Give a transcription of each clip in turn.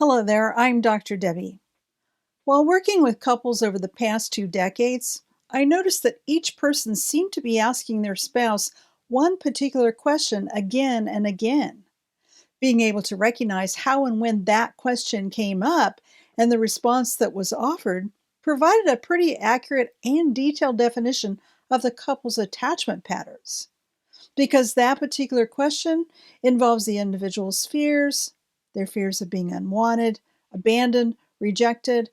Hello there, I'm Dr. Debbie. While working with couples over the past 2 decades, I noticed that each person seemed to be asking their spouse one particular question again and again. Being able to recognize how and when that question came up and the response that was offered provided a pretty accurate and detailed definition of the couple's attachment patterns. Because that particular question involves the individual's fears, their fears of being unwanted, abandoned, rejected,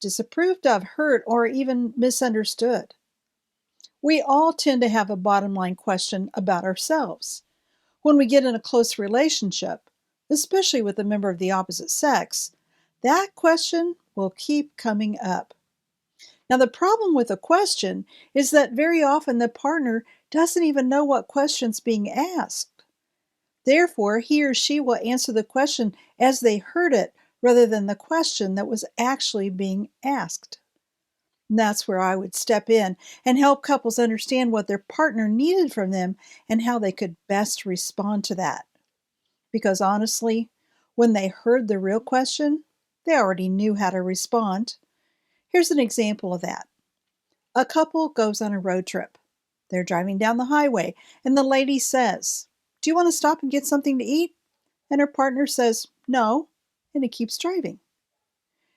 disapproved of, hurt, or even misunderstood. We all tend to have a bottom line question about ourselves. When we get in a close relationship, especially with a member of the opposite sex, that question will keep coming up. Now, the problem with a question is that very often the partner doesn't even know what question's being asked. Therefore, he or she will answer the question as they heard it rather than the question that was actually being asked. And that's where I would step in and help couples understand what their partner needed from them and how they could best respond to that. Because honestly, when they heard the real question, they already knew how to respond. Here's an example of that. A couple goes on a road trip. They're driving down the highway, and the lady says, "Do you want to stop and get something to eat?" And her partner says, "No," and he keeps driving.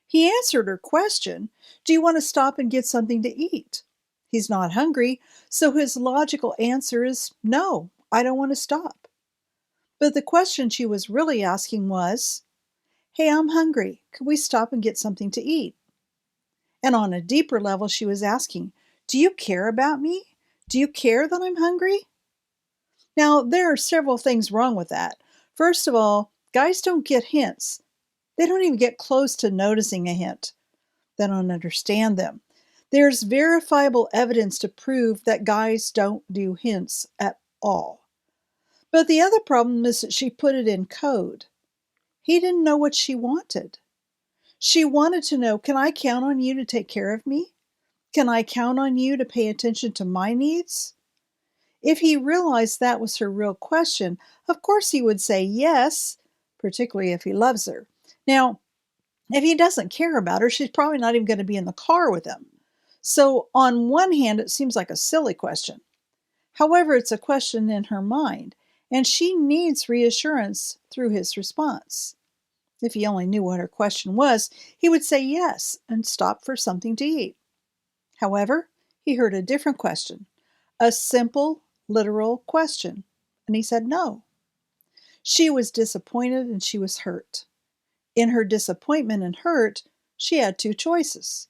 He answered her question, "Do you want to stop and get something to eat?" He's not hungry, so his logical answer is, "No, I don't want to stop." But the question she was really asking was, "Hey, I'm hungry. Could we stop and get something to eat?" And on a deeper level, she was asking, "Do you care about me? Do you care that I'm hungry?" Now, there are several things wrong with that. First of all, guys don't get hints. They don't even get close to noticing a hint. They don't understand them. There's verifiable evidence to prove that guys don't do hints at all. But the other problem is that she put it in code. He didn't know what she wanted. She wanted to know, can I count on you to take care of me? Can I count on you to pay attention to my needs? If he realized that was her real question, of course he would say yes, particularly if he loves her. Now, if he doesn't care about her, she's probably not even going to be in the car with him. So, on one hand, it seems like a silly question. However, it's a question in her mind, and she needs reassurance through his response. If he only knew what her question was, he would say yes and stop for something to eat. However, he heard a different question, a simple, literal question, and he said no. She was disappointed and she was hurt. In her disappointment and hurt, she had two choices.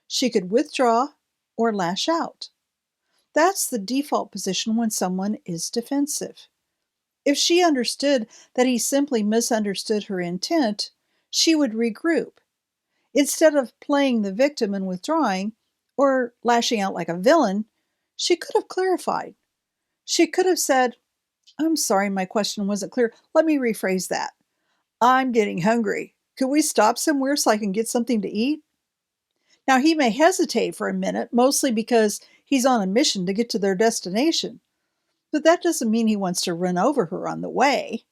She could withdraw or lash out. That's the default position when someone is defensive. If she understood that he simply misunderstood her intent, she would regroup. Instead of playing the victim and withdrawing, or lashing out like a villain, she could have clarified. She could have said, "I'm sorry, my question wasn't clear. Let me rephrase that. I'm getting hungry. Could we stop somewhere so I can get something to eat?" Now, he may hesitate for a minute, mostly because he's on a mission to get to their destination. But that doesn't mean he wants to run over her on the way.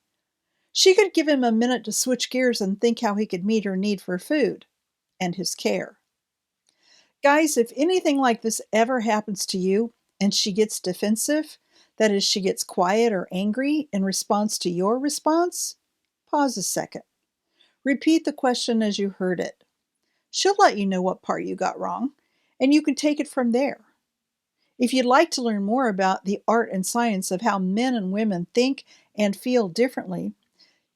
She could give him a minute to switch gears and think how he could meet her need for food and his care. Guys, if anything like this ever happens to you and she gets defensive, that is, she gets quiet or angry in response to your response, pause a second. Repeat the question as you heard it. She'll let you know what part you got wrong, and you can take it from there. If you'd like to learn more about the art and science of how men and women think and feel differently,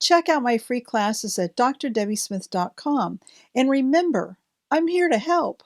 check out my free classes at drdebbiesmith.com. And remember, I'm here to help.